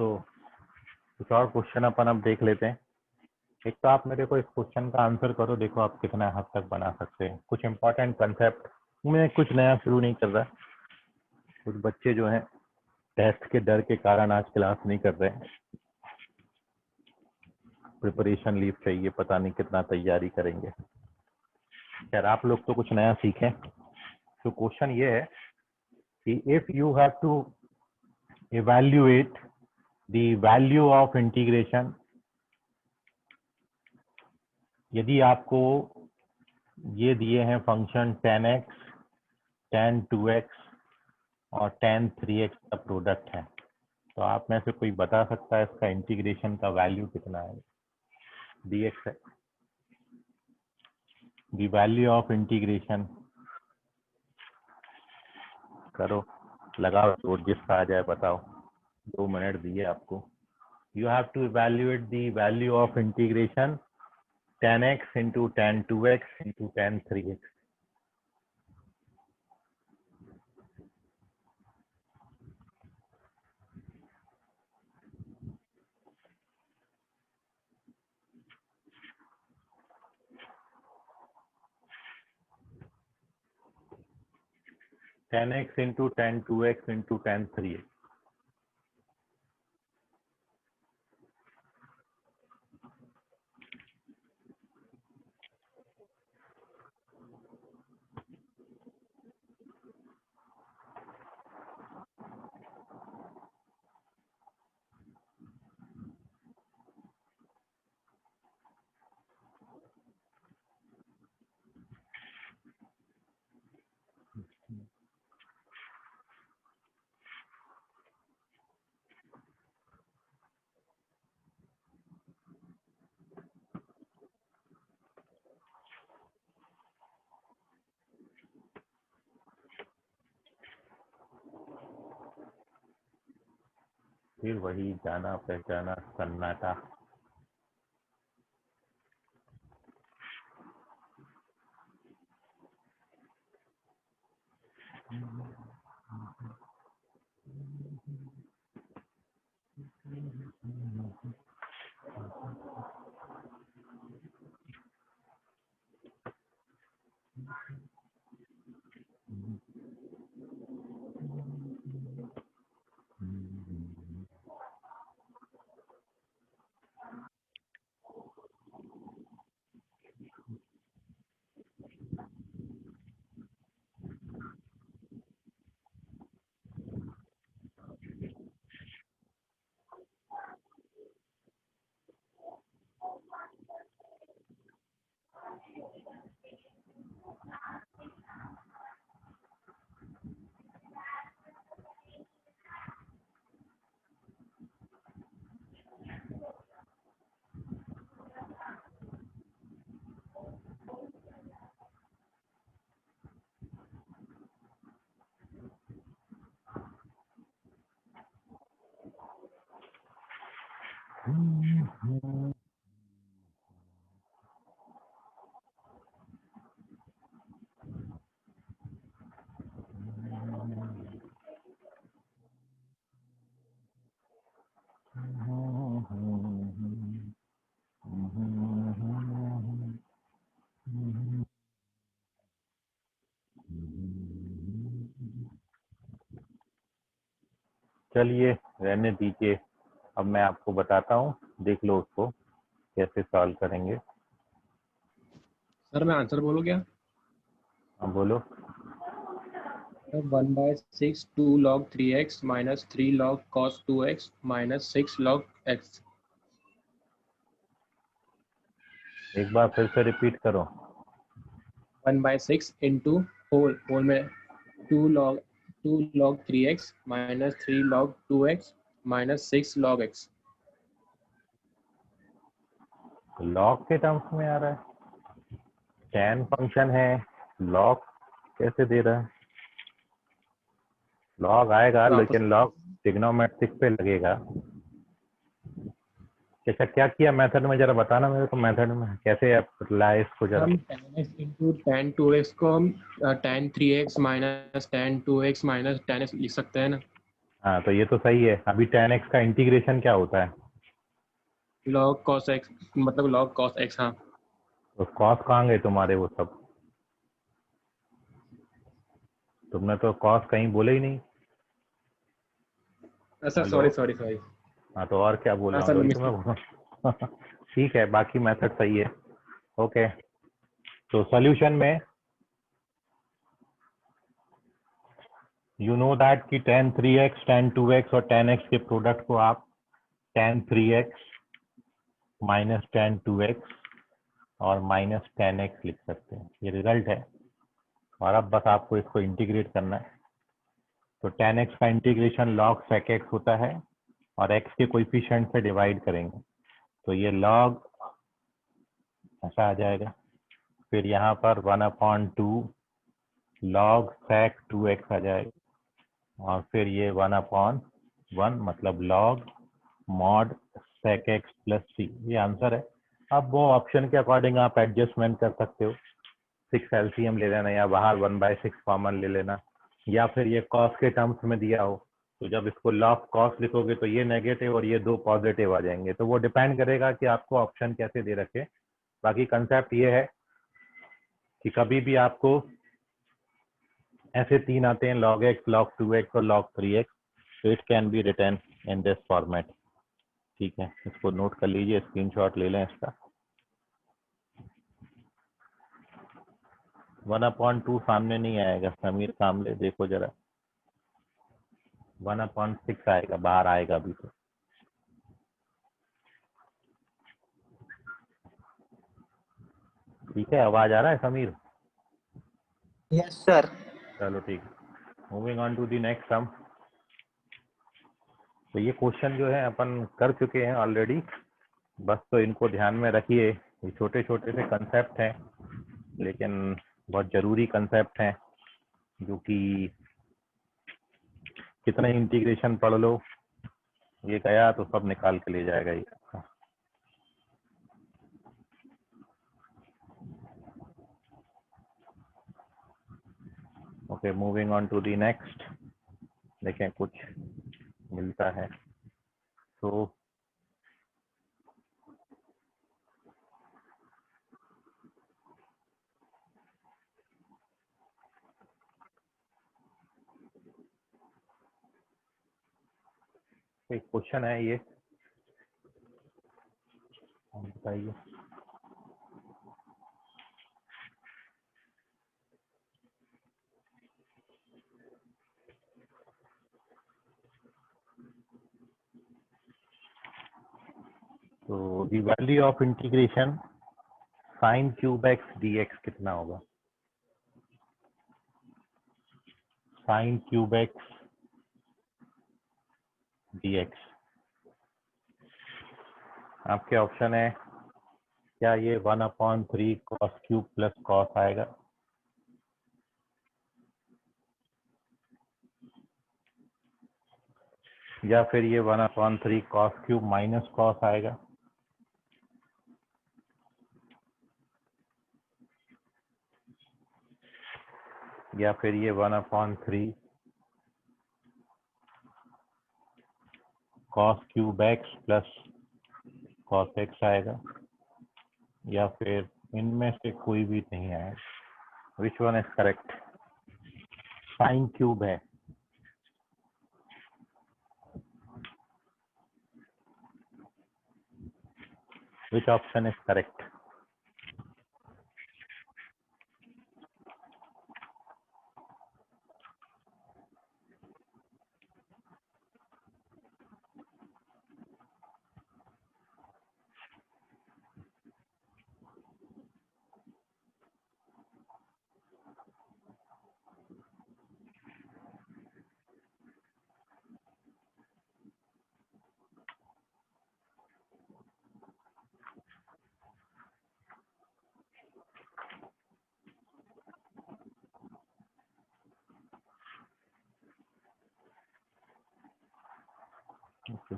तो कुछ और क्वेश्चन अपन अब देख लेते हैं। एक तो आप मेरे को इस क्वेश्चन का आंसर करो, देखो आप कितना हद तक बना सकते हैं। कुछ इंपॉर्टेंट कंसेप्ट, मैं कुछ नया शुरू नहीं कर रहा। कुछ बच्चे जो हैं टेस्ट के डर के कारण आज क्लास नहीं कर रहे हैं, प्रिपरेशन लीव चाहिए, पता नहीं कितना तैयारी करेंगे। खैर आप लोग तो कुछ नया सीखें। तो क्वेश्चन ये है कि if you have to evaluate the value of integration, यदि आपको ये दिए हैं function tan x, tan 2x और tan 3x का प्रोडक्ट है, तो आप में से कोई बता सकता है इसका इंटीग्रेशन का वैल्यू कितना है? dx है, द वैल्यू ऑफ इंटीग्रेशन। करो, लगाओ जोर, जिसका आ जाए बताओ। 2 मिनट दिए आपको। You have to evaluate the value of integration tan x into tan 2x into tan 3x. tan x into tan 2x into tan 3x. फिर वही जाना पहचाना सन्नाटा। चलिए रहने दीजिए, अब मैं आपको बताता हूँ, देख लो उसको कैसे सॉल्व करेंगे। सर मैं आंसर बोलूँ क्या? हाँ बोलो। 1/6 2 log 3x minus 3 log cos 2x minus 6 log x। एक बार फिर से रिपीट करो। 1/6 इंटू होल में 2 log 3x minus 3 log 2x minus 6 log x। Log के टर्म्स में आ रहा है, tan फंक्शन है, लॉग कैसे दे रहा है? लॉग आएगा तो आपको लेकिन लॉग ट्रिग्नोमेट्रिक पे लगेगा। अच्छा क्या किया मेथड में, जरा बताना मेरे को, मेथड में कैसे आप लाए इसको जरा। हम tan x into tan 2x को हम tan 3x minus tan 2x minus tan x लिख सकते हैं ना। हाँ तो ये तो सही है। अभी tan x का इंटीग्रेशन क्या होता है? लॉग कॉस एक्स, मतलब लॉग कॉस एक्स। हाँ तो कॉस कहाँ गए तुम्हारे वो सब? तुमने तो कॉस कहीं बोले ही नहीं। Sir, hello. Sorry sorry sorry. हाँ तो और क्या बोल हाँ रहा हूँ, सर, वही तो मैं मिस्टेक। बोल रहा हूँ। ठीक है, बाकी मेथड सही है। ओके, तो सॉल्यूशन में यू नो दैट कि tan 3x tan 2x और tan x के प्रोडक्ट को आप tan 3x minus tan 2x और माइनस tan x लिख सकते हैं। ये रिजल्ट है और अब बस आपको इसको इंटीग्रेट करना है। तो tan x का इंटीग्रेशन log sec x होता है और x के कोएफिशिएंट से डिवाइड करेंगे तो ये log ऐसा आ जाएगा। फिर यहाँ पर 1/2 log sec 2x आ जाएगा और फिर ये 1/1 मतलब log mod sec x plus c। ये आंसर है। अब वो ऑप्शन के अकॉर्डिंग आप एडजस्टमेंट कर सकते हो। 6 एलसीएम ले लेना या बाहर 1/6 कॉमन ले लेना, या फिर ये कॉस के टर्म्स में दिया हो तो जब इसको लॉग कॉस लिखोगे तो ये नेगेटिव और ये दो पॉजिटिव आ जाएंगे। तो वो डिपेंड करेगा कि आपको ऑप्शन कैसे दे रखे। बाकी कंसेप्ट ये है कि कभी भी आपको ऐसे तीन आते हैं log x log 2x और log 3x, तो it can be return in this format. ठीक है, इसको नोट कर लीजिए, स्क्रीनशॉट ले लें इसका। 1/2 सामने नहीं आएगा समीर कामले, देखो जरा। 1/6 आएगा, बाहर आएगा अभी तो। ठीक है, आवाज आ रहा है समीर? Yes sir. चलो ठीक है, moving on to the next sum. तो ये क्वेश्चन जो है अपन कर चुके हैं ऑलरेडी, बस तो इनको ध्यान में रखिए। ये छोटे छोटे से कंसेप्ट हैं लेकिन बहुत ज़रूरी कंसेप्ट हैं, जो कि कितना इंटीग्रेशन पढ़ लो ये गया तो सब निकाल के ले जाएगा ये। Okay, moving on to the next. देखें कुछ मिलता है तो। एक क्वेश्चन है ये, बताइए। तो the value of integration sine cube x d x कितना होगा? Sine cube x d x. आपके ऑप्शन है, क्या ये 1/3 कॉस क्यूब प्लस कॉस आएगा, या फिर ये 1/3 कॉस क्यूब माइनस कॉस आएगा, या फिर ये 1/3 cos cube x plus cos x आएगा, या फिर इनमें से कोई भी नहीं आएगा। Which one is correct? Sine cube है। Which option is correct?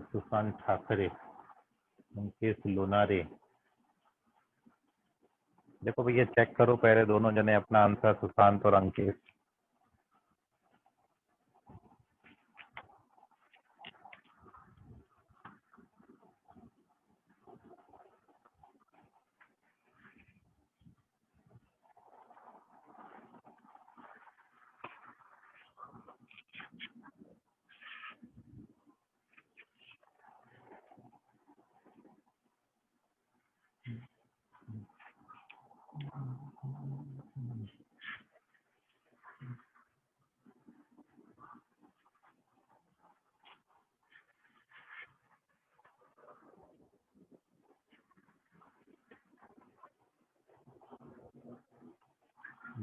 Sushant Thackeray, Ankesh Lonare. देखो भैया, चेक करो पहले दोनों जने अपना आंसर, सुशांत और अंकेश।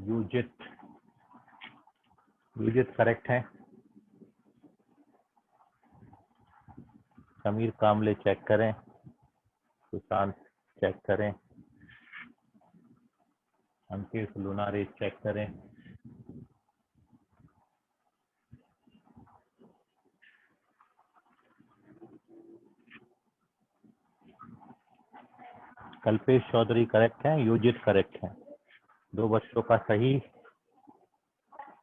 यूजित करेक्ट है। समीर कामले चेक करें, सुशांत चेक करें, अंकित लुनारे चेक करें। कल्पेश चौधरी करेक्ट है, यूजित करेक्ट है। 2 बच्चों का सही,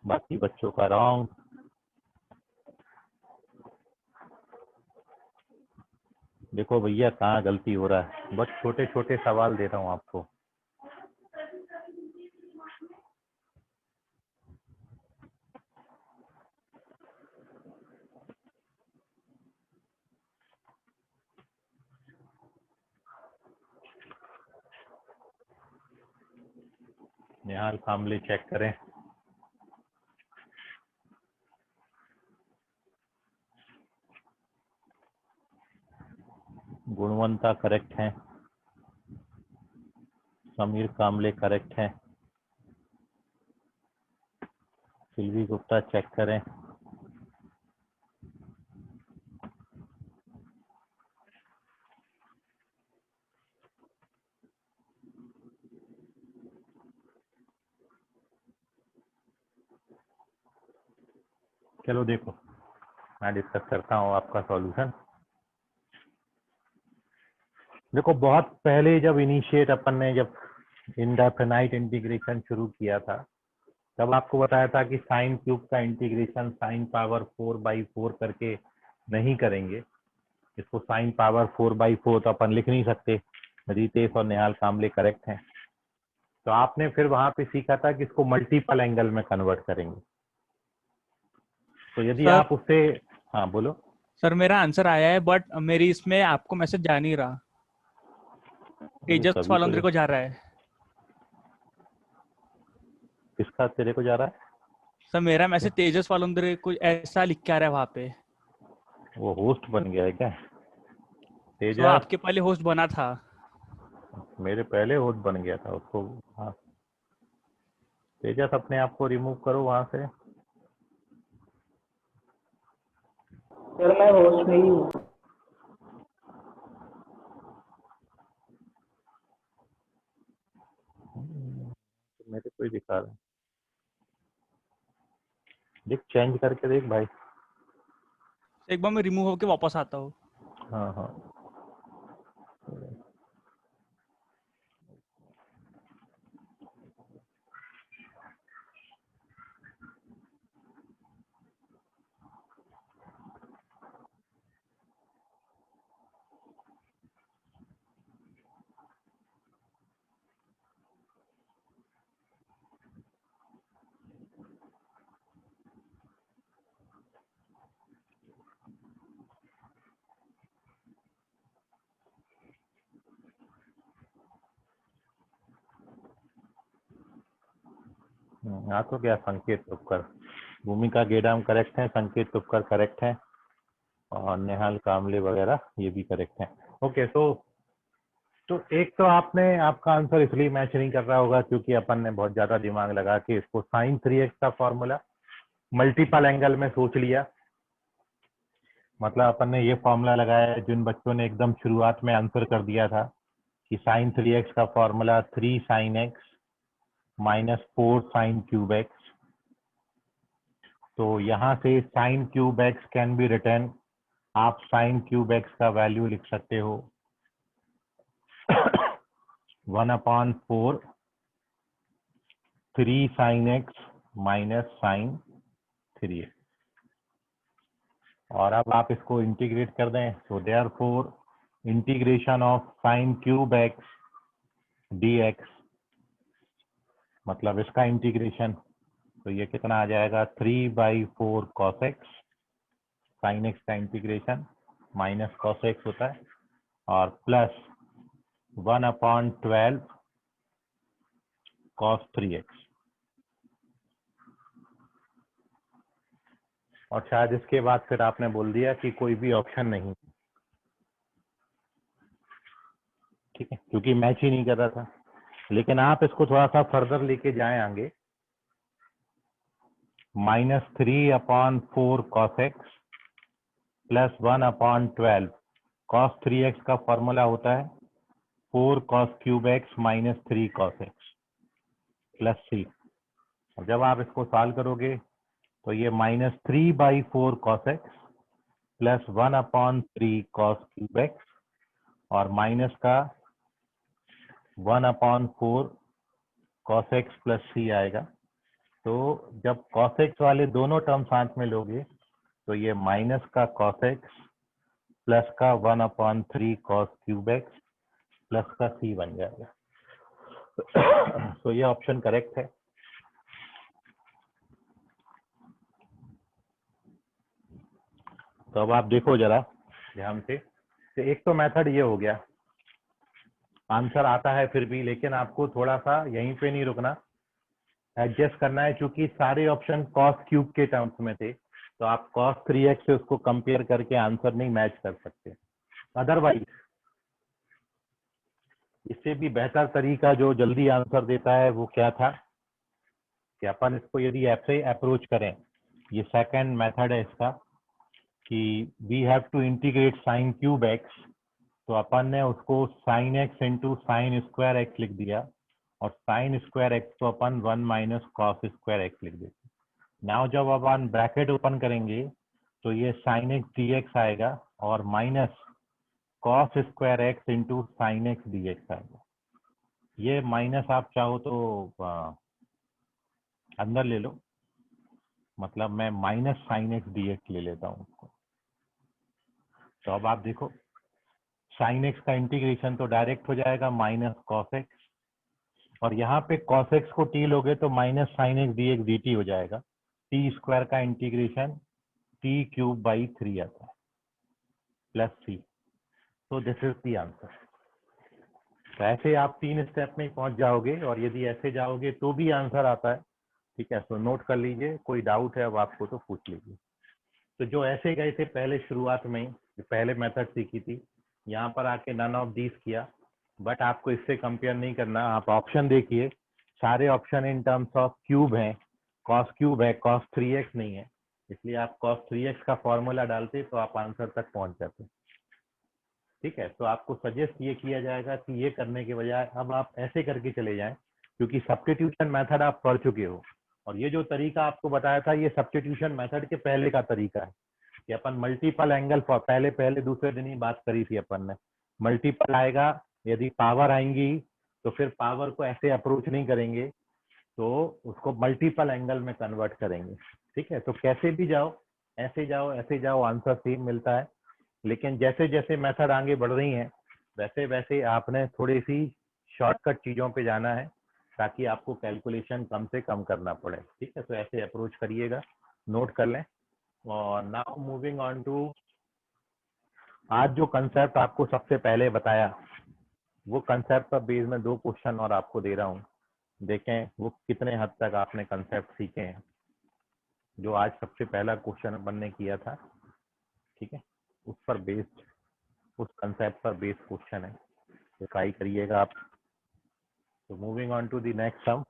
बाकी बच्चों का रॉन्ग। देखो भैया कहाँ गलती हो रहा है, बस छोटे छोटे सवाल दे रहा हूँ आपको। निहाल कामले चेक करें। गुणवंता करेक्ट है, समीर कामले करेक्ट है, सिल्वी गुप्ता चेक करें। चलो देखो मैं डिस्कस करता हूँ आपका सॉल्यूशन। देखो बहुत पहले जब इनिशिएट अपन ने जब इंडेफिनाइट इंटीग्रेशन शुरू किया था, तब आपको बताया था कि साइन क्यूब का इंटीग्रेशन साइन पावर 4/4 करके नहीं करेंगे। इसको साइन पावर 4/4 तो अपन लिख नहीं सकते। रितेश और निहाल कामले करेक्ट हैं। तो आपने फिर वहां पे सीखा था कि इसको मल्टीपल एंगल में कन्वर्ट करेंगे। तो यदि सर, आप उससे, हाँ बोलो। सर मेरा आंसर आया है, बट मेरी इसमें आपको मैसेज जा नहीं रहा। तेजस सभी वालंद्रे को जा रहा है। किसका तेरे को जा रहा है? सर मेरा मैसेज तेजस वालंद्रे को ऐसा लिख के आ रहा है वहां पे। वो होस्ट बन गया है क्या? सो तेजस आपके पहले होस्ट बना था। मेरे पहले होस्ट बन गया था उसको। हाँ तेजस अपने आप को रिमूव करो वहां से। सर मैं होस्ट नहीं हूँ। मेरे को ही दिखा रहा है। देख चेंज करके देख भाई। एक बार मैं रिमूव होके वापस आता हूँ। हाँ हाँ हाँ तो क्या संकेत तुपकर, भूमिका गेडाम करेक्ट है, संकेत तुपकर करेक्ट है और नेहाल कामले वगैरह ये भी करेक्ट है। ओके तो एक तो आपका आंसर इसलिए मैच नहीं कर रहा होगा क्योंकि अपन ने बहुत ज्यादा दिमाग लगा के इसको sin 3x का फॉर्मूला मल्टीपल एंगल में सोच लिया। मतलब अपन ने ये फॉर्मूला लगाया है, जिन बच्चों ने एकदम शुरुआत में आंसर कर दिया था कि sin 3x का formula 3 sin x minus 4 sin cube x। तो यहाँ से sin cube x can be return, आप sin क्यूब x का वैल्यू लिख सकते हो 1/4 3 sin x minus sin 3x। और अब आप इसको इंटीग्रेट कर दें, so therefore integration of sin cube x dx, मतलब इसका इंटीग्रेशन, तो ये कितना आ जाएगा 3/4 cos x, sin x का इंटीग्रेशन माइनस cos x होता है और प्लस 1/12 cos 3x। और शायद इसके बाद फिर आपने बोल दिया कि कोई भी ऑप्शन नहीं, ठीक है, क्योंकि मैच ही नहीं कर रहा था। लेकिन आप इसको थोड़ा सा फर्दर लेके जाएं आगे -3/4 cos x plus 1/12। cos 3x का फॉर्मूला होता है 4 cos cube x minus 3 cos x plus c। और जब आप इसको सॉल्व करोगे तो ये -3/4 cos x plus 1/3 cos cube x और माइनस का 1/4 cos x प्लस c आएगा। तो जब cos x वाले दोनों टर्म साथ में लोगे तो ये माइनस का cos x प्लस का 1/3 cos क्यूब x प्लस का c बन जाएगा। तो ये ऑप्शन करेक्ट है। तो अब आप देखो जरा ध्यान से, तो एक तो मेथड ये हो गया, आंसर आता है फिर भी, लेकिन आपको थोड़ा सा यहीं पे नहीं रुकना, एडजस्ट करना है। क्योंकि सारे ऑप्शन cos क्यूब के टर्म्स में थे, तो आप cos 3x से उसको कंपेयर करके आंसर नहीं मैच कर सकते। अदरवाइज इससे भी बेहतर तरीका जो जल्दी आंसर देता है वो क्या था कि अपन इसको यदि ऐसे अप्रोच करें, ये सेकंड मेथड है इसका कि we have to integrate sine cube x, तो अपन ने उसको sine x into sine square x लिख दिया और साइन स्क्वायर एक्स को अपन 1 माइनस कॉस स्क्वायर एक्स लिख देते। नाउ जब अपन ब्रैकेट ओपन करेंगे तो ये साइन एक्स डी एक्स आएगा और minus cos square x into sine x d x आएगा। ये माइनस आप चाहो तो अंदर ले लो, मतलब मैं minus sine x d x ले लेता हूँ उसको। तो अब आप देखो साइन एक्स का इंटीग्रेशन तो डायरेक्ट हो जाएगा माइनस कॉस एक्स, और यहाँ पे कॉस एक्स को टी लोगे तो minus sine x d x D T हो जाएगा। टी स्क्वायर का इंटीग्रेशन टी क्यूब बाई 3 आता है प्लस सी। तो दिस इज द आंसर। तो ऐसे आप 3 स्टेप में पहुंच जाओगे, और यदि ऐसे जाओगे तो भी आंसर आता है। ठीक है, तो नोट कर लीजिए, कोई डाउट है अब आपको तो पूछ लीजिए। तो जो ऐसे गए थे पहले शुरुआत में ही, पहले मेथड सीखी थी, यहाँ पर आके नन ऑफ दीज किया, बट आपको इससे कंपेयर नहीं करना। आप ऑप्शन देखिए, सारे option in terms of cube हैं, कॉस क्यूब है, कॉस 3x नहीं है, इसलिए आप कॉस 3x का फॉर्मूला डालते तो आप आंसर तक पहुंच जाते। ठीक है, तो आपको सजेस्ट ये किया जाएगा कि ये करने के बजाय अब आप ऐसे करके चले जाएं, क्योंकि सब्स्टिट्यूशन मेथड आप पढ़ चुके हो, और ये जो तरीका आपको बताया था ये सब्स्टिट्यूशन मेथड के पहले का तरीका है कि अपन मल्टीपल एंगल फॉर पहले दूसरे दिन ही बात करी थी अपन ने। मल्टीपल आएगा, यदि पावर आएंगी तो फिर पावर को ऐसे अप्रोच नहीं करेंगे, तो उसको मल्टीपल एंगल में कन्वर्ट करेंगे। ठीक है, तो कैसे भी जाओ, ऐसे जाओ आंसर सेम मिलता है। लेकिन जैसे जैसे मेथड आगे बढ़ रही हैं वैसे वैसे आपने थोड़ी सी शॉर्टकट चीज़ों पे जाना है ताकि आपको कैलकुलेशन कम से कम करना पड़े। ठीक है, तो ऐसे अप्रोच करिएगा, नोट कर लें। और नाउ मूविंग ऑन टू, आज जो कंसेप्ट आपको सबसे पहले बताया वो कंसेप्ट पर बेस में 2 क्वेश्चन और आपको दे रहा हूँ, देखें वो कितने हद तक आपने कंसेप्ट सीखे हैं। जो आज सबसे पहला क्वेश्चन अपन ने किया था, ठीक है, उस पर बेस्ड, उस कंसेप्ट पर बेस्ड क्वेश्चन है, तो ट्राई करिएगा आप। तो moving on to the next sum.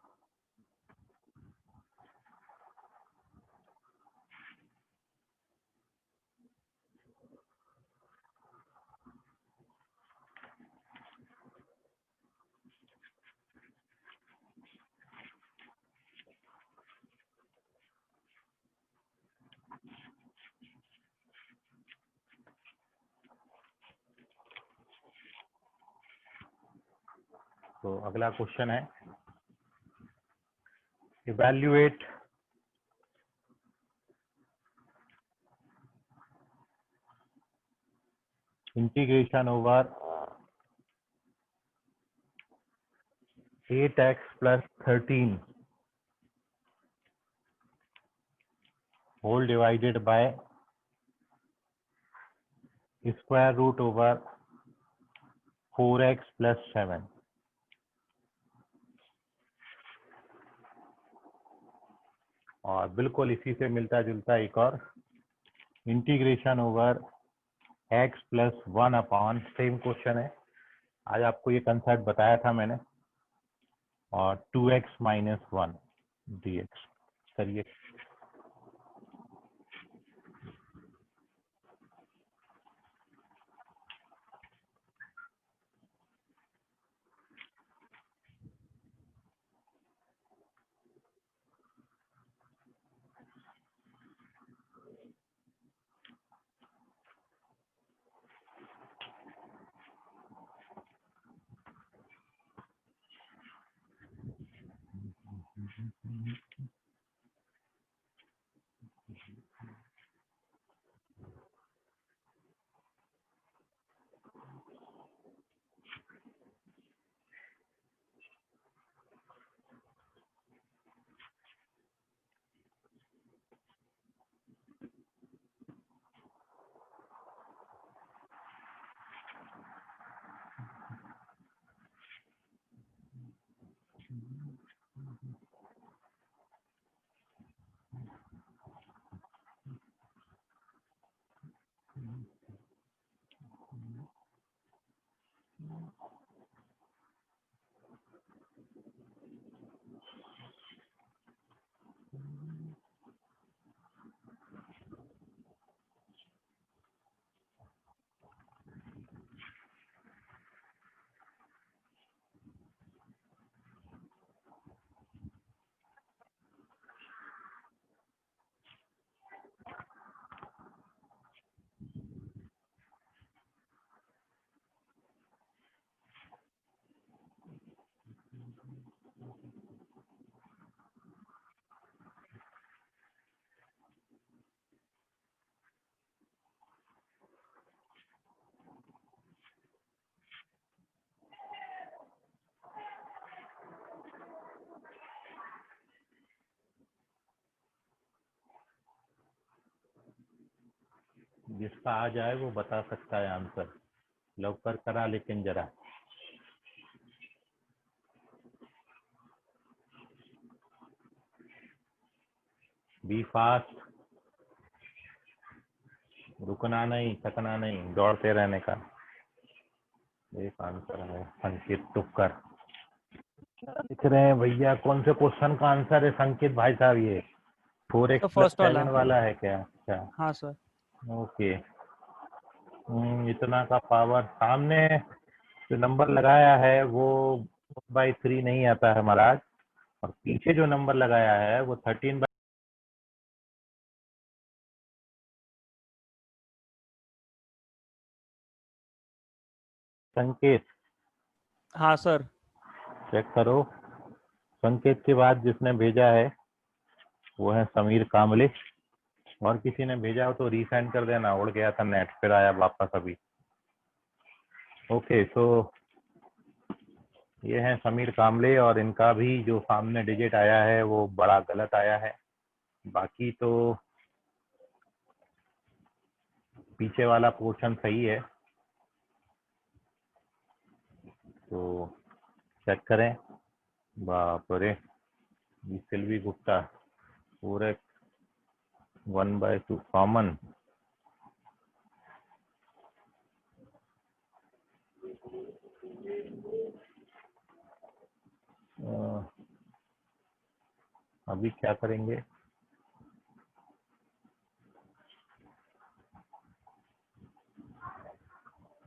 तो अगला क्वेश्चन है, evaluate integration over 8x plus 13 whole divided by square root over 4x plus 7। और बिल्कुल इसी से मिलता जुलता एक और, integration over x plus 1 upon, same question है, आज आपको ये कंसेप्ट बताया था मैंने, और 2x माइनस 1 dx करिए। जिसका आ जाए वो बता सकता है आंसर। लवकर करा लेकिन जरा। बी फास्ट, रुकना नहीं, थकना नहीं, दौड़ते रहने का। एक आंसर है संकेत तुक्कर। लिख रहे हैं भैया कौन से क्वेश्चन का आंसर है संकेत भाई साहब? ये 4x तो प्लस फर्स्ट वाला। 7 वाला है क्या? अच्छा हाँ सर। ओके। इतना का पावर सामने जो नंबर लगाया है वो 4/3 नहीं आता है महाराज, और पीछे जो नंबर लगाया है वो 13 संकेत हाँ सर। चेक करो। संकेत के बाद जिसने भेजा है वो है समीर कामले, और किसी ने भेजा हो तो रीसेंड कर देना, उड़ गया था नेट, फिर आया वापस अभी। ओके तो ये है समीर कामले, और इनका भी जो सामने डिजिट आया है वो बड़ा गलत आया है। बाकी तो पीछे वाला पोर्शन सही है, तो चेक करें। बाप रे, सिल्वी गुप्ता पूरे 1/2 कॉमन। अभी क्या करेंगे?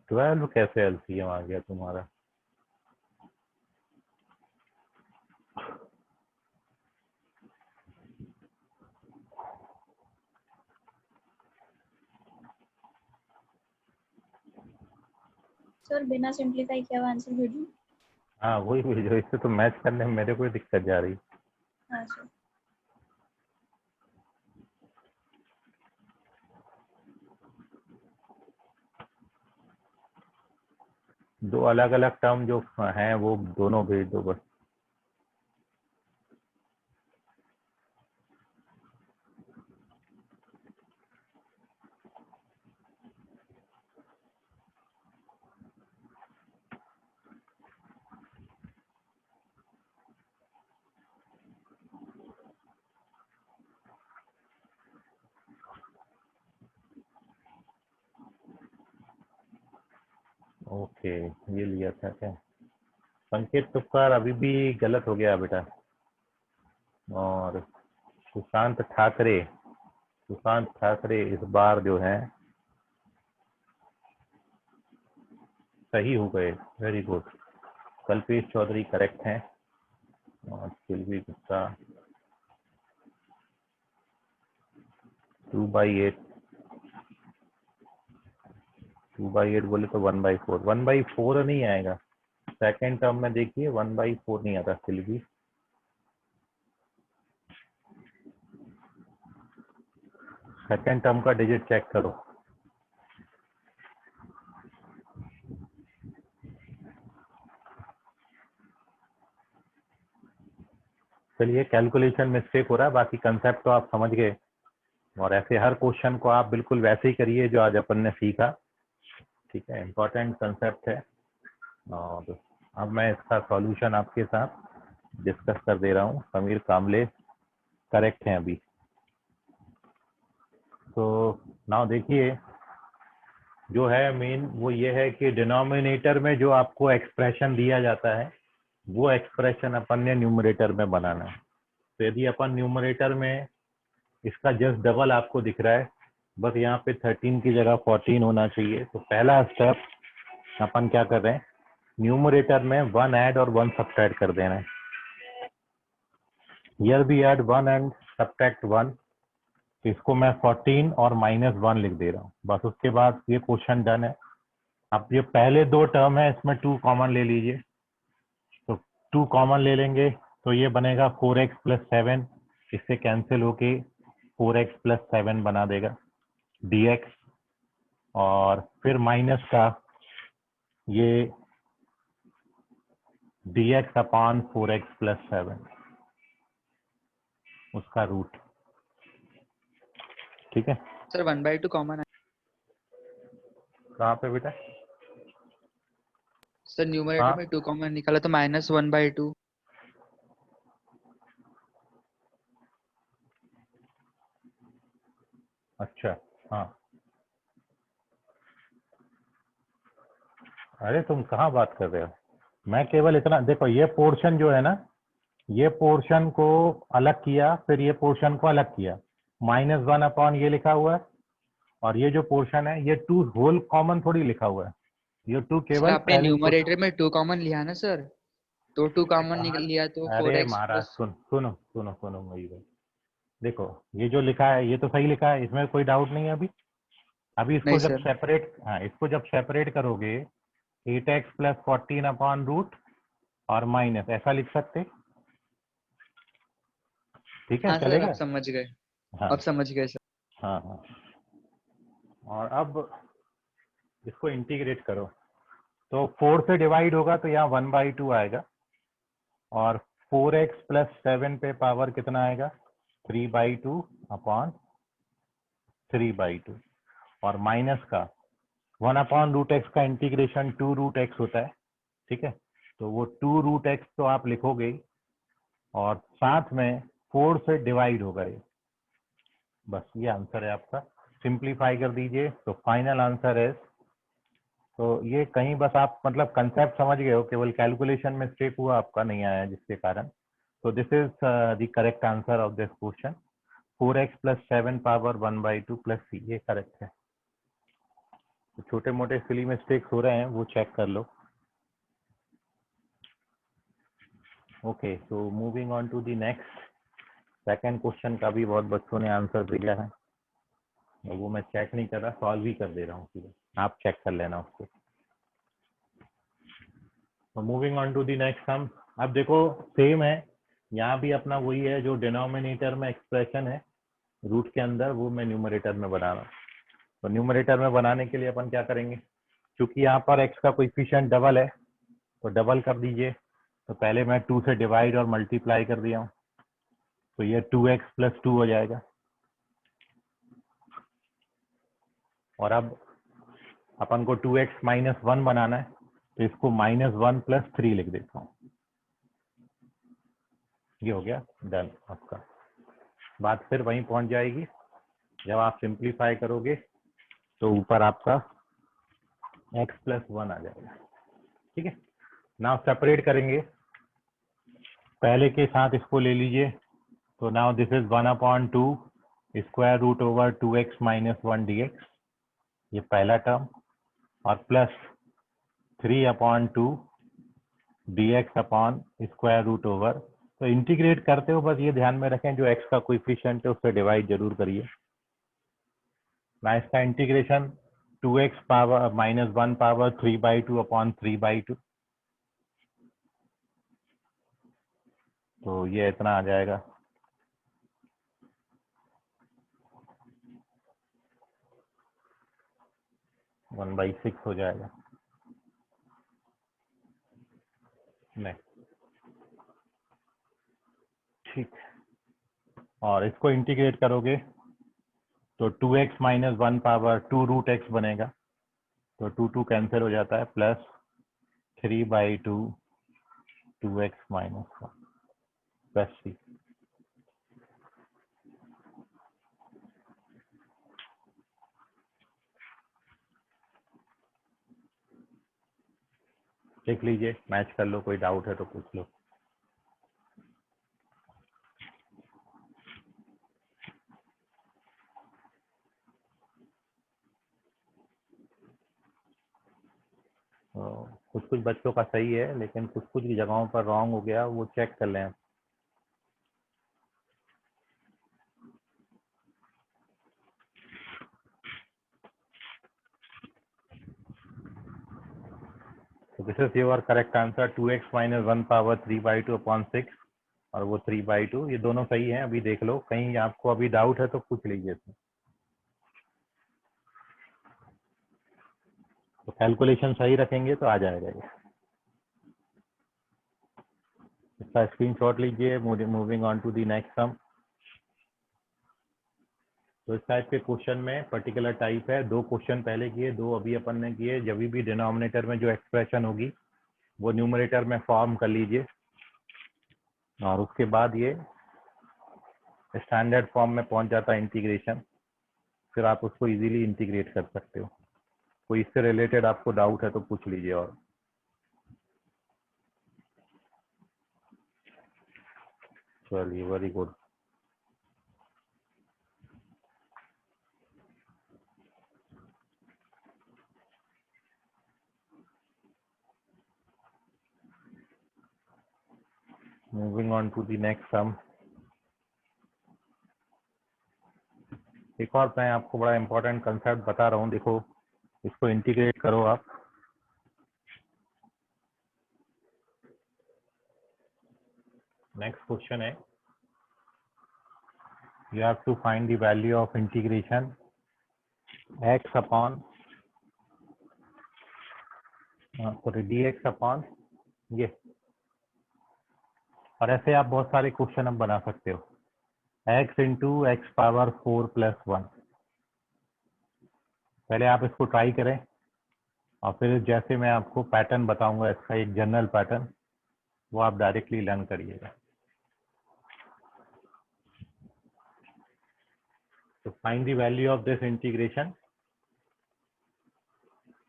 ट्वेल्व कैसे एलसीएम आ गया तुम्हारा? सर बिना सिंप्लीफाई किया हुआ आंसर भेजूं? हाँ वही भेजो, इससे तो मैच करने में मेरे को दिक्कत जा रही। हाँ सर। दो अलग अलग टर्म जो हैं वो दोनों भेज दो बस। ओके ये लिया था क्या? संकेत तुक्कर अभी भी गलत हो गया बेटा। और सुशांत ठाकरे इस बार जो है सही हो गए, very good. Kalpesh Chaudhary correct हैं, और सिल्वी गुप्ता 2/8 2/8 बोले तो 1/4 1/4 नहीं आएगा। सेकेंड टर्म में देखिए 1/4 नहीं आता सिल्वी। सेकेंड टर्म का डिजिट चेक करो। चलिए कैलकुलेशन मिस्टेक हो रहा है, बाकी कंसेप्ट तो आप समझ गए, और ऐसे हर क्वेश्चन को आप बिल्कुल वैसे ही करिए जो आज अपन ने सीखा। ठीक है, इम्पोर्टेंट कंसेप्ट है। और अब मैं इसका सॉल्यूशन आपके साथ डिस्कस कर दे रहा हूँ। समीर कामले करेक्ट हैं अभी। तो नाउ देखिए, जो है मेन वो ये है कि डिनोमिनेटर में जो आपको एक्सप्रेशन दिया जाता है वो एक्सप्रेशन अपन ने न्यूमरेटर में बनाना है। तो यदि अपन न्यूमरेटर में इसका जस्ट डबल आपको दिख रहा है, बस यहाँ पे 13 की जगह 14 होना चाहिए, तो पहला स्टेप अपन क्या कर रहे हैं, न्यूमरेटर में 1 ऐड और 1 सब्ट्रैक्ट कर देना है। हियर भी ऐड 1 एंड सब्ट्रैक्ट 1, तो इसको मैं 14 और -1 लिख दे रहा हूँ, बस। उसके बाद ये क्वेश्चन डन है। अब ये पहले दो टर्म है, इसमें 2 कॉमन ले लीजिए, तो 2 कॉमन ले लेंगे तो ये बनेगा 4x + 7, इससे कैंसिल होके 4x + 7 बना देगा dx, और फिर माइनस का ये dx/4x + 7 उसका रूट। ठीक है सर 1/2 कॉमन है। कहाँ पे बेटा? सर न्यूमरेटर हाँ में 2 कॉमन निकाला तो -1/2। अच्छा, हाँ। अरे तुम कहाँ बात कर रहे हो? मैं केवल इतना देखो, ये पोर्शन जो है ना, ये पोर्शन को अलग किया, फिर ये पोर्शन को अलग किया, -1 अपॉन ये लिखा हुआ है, और ये जो पोर्शन है ये 2 होल कॉमन थोड़ी लिखा हुआ है, ये 2 सर केवल आपने पहले पोर्शन। न्यूमरेटर में 2 कॉमन लिया ना सर, तो 2 कॉमन निकल लिया तो अरे 4x महाराज प्लस। सुनो मेरी बात। देखो, ये जो लिखा है ये तो सही लिखा है, इसमें कोई डाउट नहीं है। अभी इसको नहीं जब सर। सेपरेट, हाँ, इसको जब सेपरेट करोगे 8x प्लस 14 अपॉन रूट और माइनस ऐसा लिख सकते, ठीक है, हाँ सर, आप चलेगा? समझ गए। हाँ अब समझ गए सर। हाँ हाँ। और अब इसको इंटीग्रेट करो, तो 4 से डिवाइड होगा तो यहाँ 1/2 आएगा, और 4x प्लस 7 पे पावर कितना आएगा? 3/2 अपॉन 3/2, और माइनस का 1 अपॉन रूट एक्स का इंटीग्रेशन 2√x होता है, ठीक है? तो वो 2√x तो आप लिखोगे ही, और साथ में 4 से डिवाइड होगा ये। बस ये आंसर है आपका। सिंप्लीफाई कर दीजिए तो फाइनल आंसर है। तो ये कहीं बस आप मतलब कंसेप्ट समझ गए हो, केवल कैलकुलेशन में मिस्टेक हुआ आपका, नहीं आया जिसके कारण। तो this is the correct answer of this question. 4x plus 7 power 1/2 plus c, ये करेक्ट है। तो छोटे मोटे सिली मिस्टेक्स हो रहे हैं, वो चेक कर लो। Okay, so moving on to the next. Second question का भी बहुत बच्चों ने आंसर दिया है, वो मैं चेक नहीं कर रहा, सॉल्व ही कर दे रहा हूँ सीधे, आप चेक कर लेना उसको। तो moving on to the next sum. अब देखो सेम है, यहाँ भी अपना वही है, जो डिनोमिनेटर में एक्सप्रेशन है रूट के अंदर, वो मैं न्यूमरेटर में बना रहा हूँ। तो न्यूमरेटर में बनाने के लिए अपन क्या करेंगे, क्योंकि यहाँ पर x का कोएफिशिएंट डबल है, तो डबल कर दीजिए। तो पहले मैं 2 से डिवाइड और मल्टीप्लाई कर दिया हूँ, तो ये 2x प्लस 2 हो जाएगा। और अब अपन को 2x माइनस 1 बनाना है, तो इसको -1 प्लस 3 लिख देता हूँ। ये हो गया डन आपका। बात फिर वहीं पहुंच जाएगी, जब आप सिंप्लीफाई करोगे तो ऊपर आपका x प्लस 1 आ जाएगा, ठीक है। नाउ सेपरेट करेंगे, पहले के साथ इसको ले लीजिए। तो now this is 1/2 square root over 2x minus 1 dx, ये पहला टर्म, और plus 3/2 dx upon square root over. तो इंटीग्रेट करते हो बस ये ध्यान में रखें, जो x का कोएफिशिएंट है उससे डिवाइड जरूर करिए। मैं इसका integration 2x power -1 power 3/2 upon 3/2, तो ये इतना आ जाएगा। वन बाई 6 हो जाएगा, नहीं ठीक। और इसको इंटीग्रेट करोगे तो 2x माइनस 1 पावर 2√x बनेगा, तो 2 कैंसिल हो जाता है, plus 3/2 2x minus 1 plus c। देख लीजिए, मैच कर लो, कोई डाउट है तो पूछ लो। तो कुछ कुछ बच्चों का सही है, लेकिन कुछ कुछ जगहों पर रॉन्ग हो गया, वो चेक कर लें। तो this is your correct answer, 2x minus 1 power 3/2 upon 6, और वो 3/2, ये दोनों सही हैं। अभी देख लो, कहीं आपको अभी डाउट है तो पूछ लीजिए। तो कैलकुलेशन सही रखेंगे तो आ जाएगा ये। इसका स्क्रीनशॉट लीजिए। Moving on to the next sum. तो इस टाइप के क्वेश्चन में पर्टिकुलर टाइप है, 2 क्वेश्चन पहले किए, 2 अभी अपन ने किए। जब भी डिनोमिनेटर में जो एक्सप्रेशन होगी वो न्यूमरेटर में फॉर्म कर लीजिए और उसके बाद ये स्टैंडर्ड फॉर्म में पहुंच जाता है इंटीग्रेशन, फिर आप उसको इजीली इंटीग्रेट कर सकते हो। कोई इससे रिलेटेड आपको डाउट है तो पूछ लीजिए। और चलिए, very good. Moving on to the next sum. एक और मैं आपको बड़ा इंपॉर्टेंट कंसेप्ट बता रहा हूँ, देखो इसको इंटीग्रेट करो आप। नेक्स्ट क्वेश्चन है, you have to find the value of integration x upon sorry dx upon ये। और ऐसे आप बहुत सारे क्वेश्चन अब बना सकते हो। x into x power 4+1। पहले आप इसको ट्राई करें और फिर जैसे मैं आपको पैटर्न बताऊंगा, इसका एक जनरल पैटर्न, वो आप डायरेक्टली लर्न करिएगा। तो find the value of this integration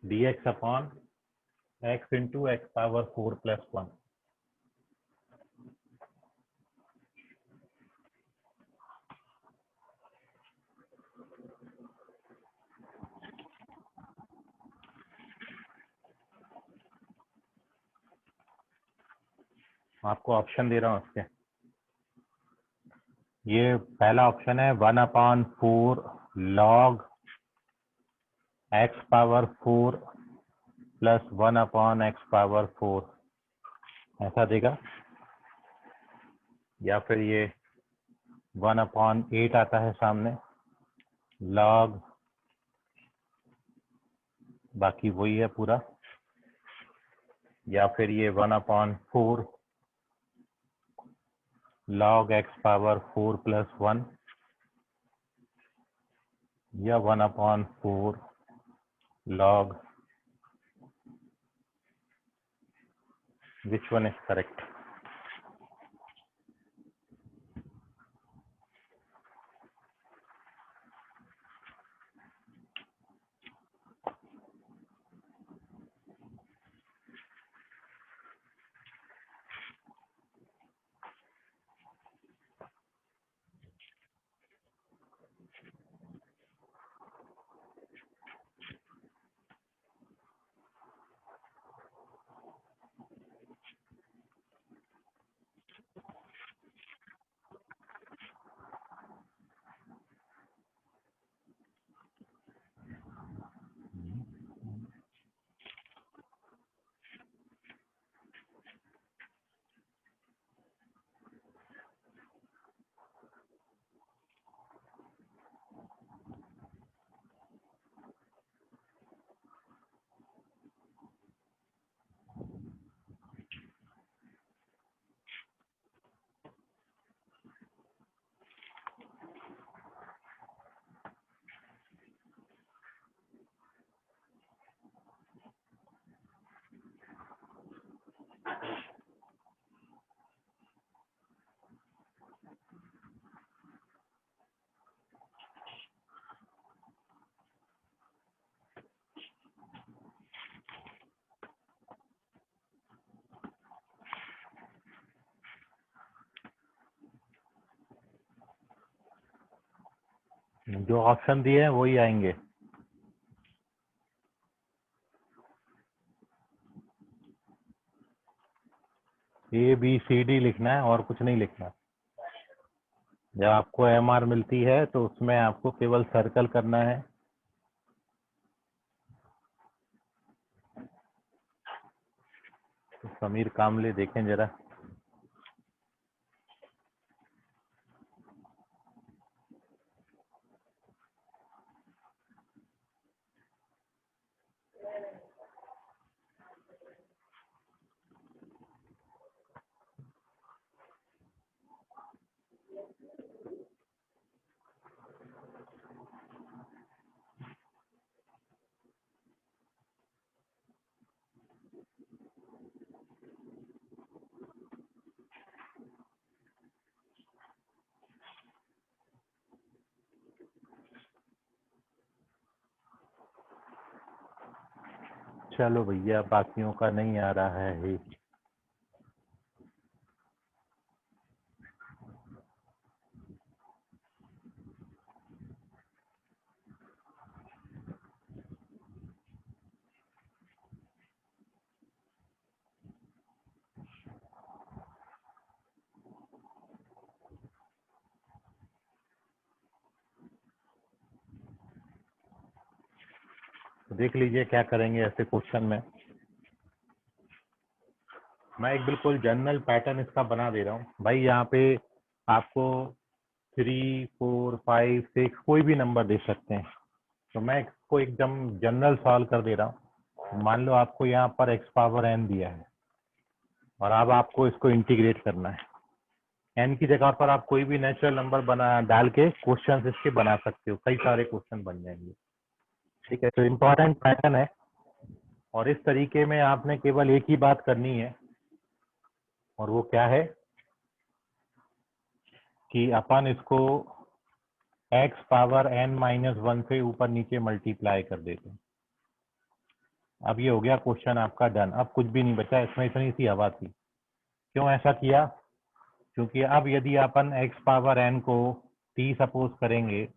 dx upon x into x power 4+1। आपको ऑप्शन दे रहा हूँ उसके। ये पहला ऑप्शन है 1/4 log x power 4 plus 1/x power 4, ऐसा देगा। या फिर ये 1/8 आता है सामने, log बाकी वही है पूरा। या फिर ये 1/4 log x पावर 4+1, या 1/4 log, which one is correct? जो ऑप्शन दिए हैं वही आएंगे। ABCD लिखना है और कुछ नहीं लिखना। जब आपको MR मिलती है तो उसमें आपको केवल सर्कल करना है। तो समीर कामले देखें जरा। चलो भैया, बाकियों का नहीं आ रहा है। तो देख लीजिए क्या करेंगे ऐसे क्वेश्चन में। मैं एक बिल्कुल जनरल पैटर्न इसका बना दे रहा हूँ भाई। यहाँ पे आपको 3, 4, 5, 6 कोई भी नंबर दे सकते हैं। तो मैं इसको एकदम जनरल सॉल्व कर दे रहा हूँ। मान लो आपको यहाँ पर एक्स पावर एन दिया है और अब आपको इसको इंटीग्रेट करना है। एन की जगह पर आप कोई भी नेचुरल नंबर बना डाल के क्वेश्चन इसके बना सकते हो, कई सारे क्वेश्चन बन जाएंगे। ठीक है, तो इम्पोर्टेंट पैटर्न है और इस तरीके में आपने केवल एक ही बात करनी है, और वो क्या है कि अपन इसको x पावर n माइनस 1 से ऊपर नीचे मल्टीप्लाई कर देते हैं। अब ये हो गया क्वेश्चन आपका डन। अब कुछ भी नहीं बचा इसमें, इतनी सी हवा थी। क्यों ऐसा किया? क्योंकि अब यदि अपन x पावर n को t सपोज करेंगे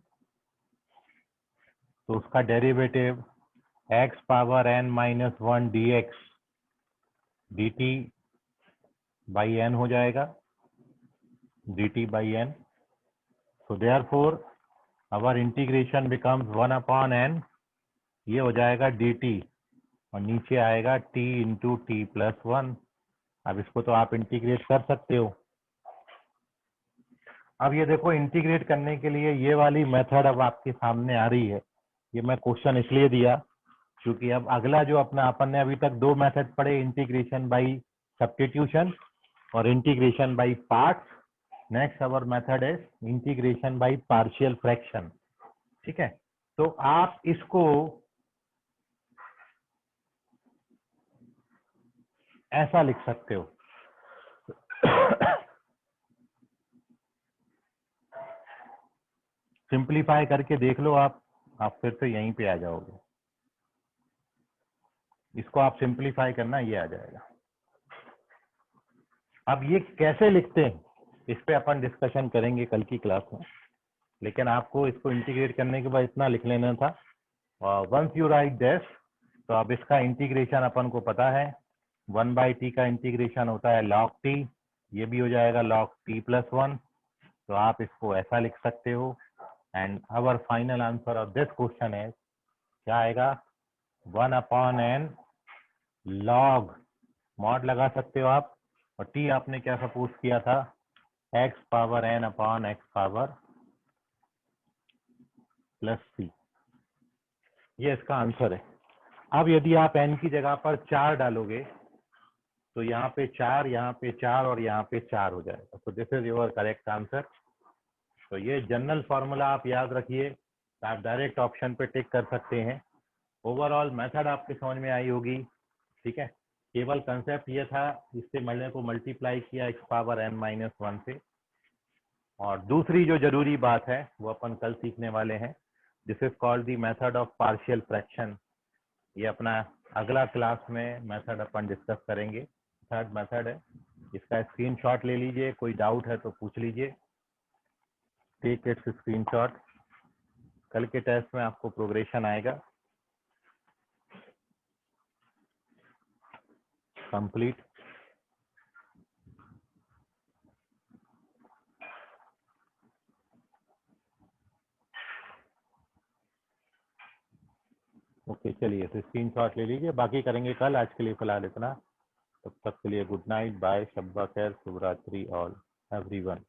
तो उसका derivative x power n minus 1 dx dt by n हो जाएगा, dt by n। So therefore our integration becomes 1 upon n, ये हो जाएगा dt और नीचे आएगा t इंटू टी प्लस 1। अब इसको तो आप इंटीग्रेट कर सकते हो। अब ये देखो, इंटीग्रेट करने के लिए ये वाली मेथड अब आपके सामने आ रही है। ये मैं क्वेश्चन इसलिए दिया क्योंकि अब अगला जो अपन ने अभी तक दो मेथड पढ़े, इंटीग्रेशन बाई सब्स्टिट्यूशन और integration by parts. Next our method is integration by partial fraction. ठीक है, तो आप इसको ऐसा लिख सकते हो। सिंप्लीफाई करके देख लो आप फिर से यहीं पे आ जाओगे। इसको आप सिंप्लीफाई करना, ये आ जाएगा। अब ये कैसे लिखते हैं इस पे अपन डिस्कशन करेंगे कल की क्लास में, लेकिन आपको इसको इंटीग्रेट करने के बाद इतना लिख लेना था। वंस यू राइट दिस, तो अब इसका इंटीग्रेशन अपन को पता है, 1/t का इंटीग्रेशन होता है log t, ये भी हो जाएगा log t प्लस 1। तो आप इसको ऐसा लिख सकते हो। And our final answer of this question है, क्या आएगा? 1 अपॉन n log, मॉड लगा सकते हो आप, और t आपने क्या सपोज किया था? x power n upon x power plus c। ये इसका आंसर है। अब यदि आप n की जगह पर 4 डालोगे तो यहाँ पे 4, यहाँ पे 4 और यहाँ पे 4 हो जाएगा। तो this is your correct answer. तो ये जनरल फॉर्मूला आप याद रखिए, आप डायरेक्ट ऑप्शन पे टिक कर सकते हैं। ओवरऑल मेथड आपके समझ में आई होगी। ठीक है, केवल कंसेप्ट ये था, इससे मल्टीप्लाई को मल्टीप्लाई किया x पावर n माइनस 1 से। और दूसरी जो जरूरी बात है वो अपन कल सीखने वाले हैं, this is called the method of partial fraction. ये अपना अगला क्लास में मेथड अपन डिस्कस करेंगे। थर्ड मेथड है, इसका स्क्रीनशॉट ले लीजिए, कोई डाउट है तो पूछ लीजिए। Take its screenshot. कल के टेस्ट में आपको प्रोग्रेशन आएगा कंप्लीट। ओके, चलिए तो स्क्रीनशॉट ले लीजिए, बाकी करेंगे कल। आज के लिए फिलहाल इतना। तब तक के लिए गुड नाइट, बाय, शब्बा खैर, शुभ रात्रि ऑल एवरीवन।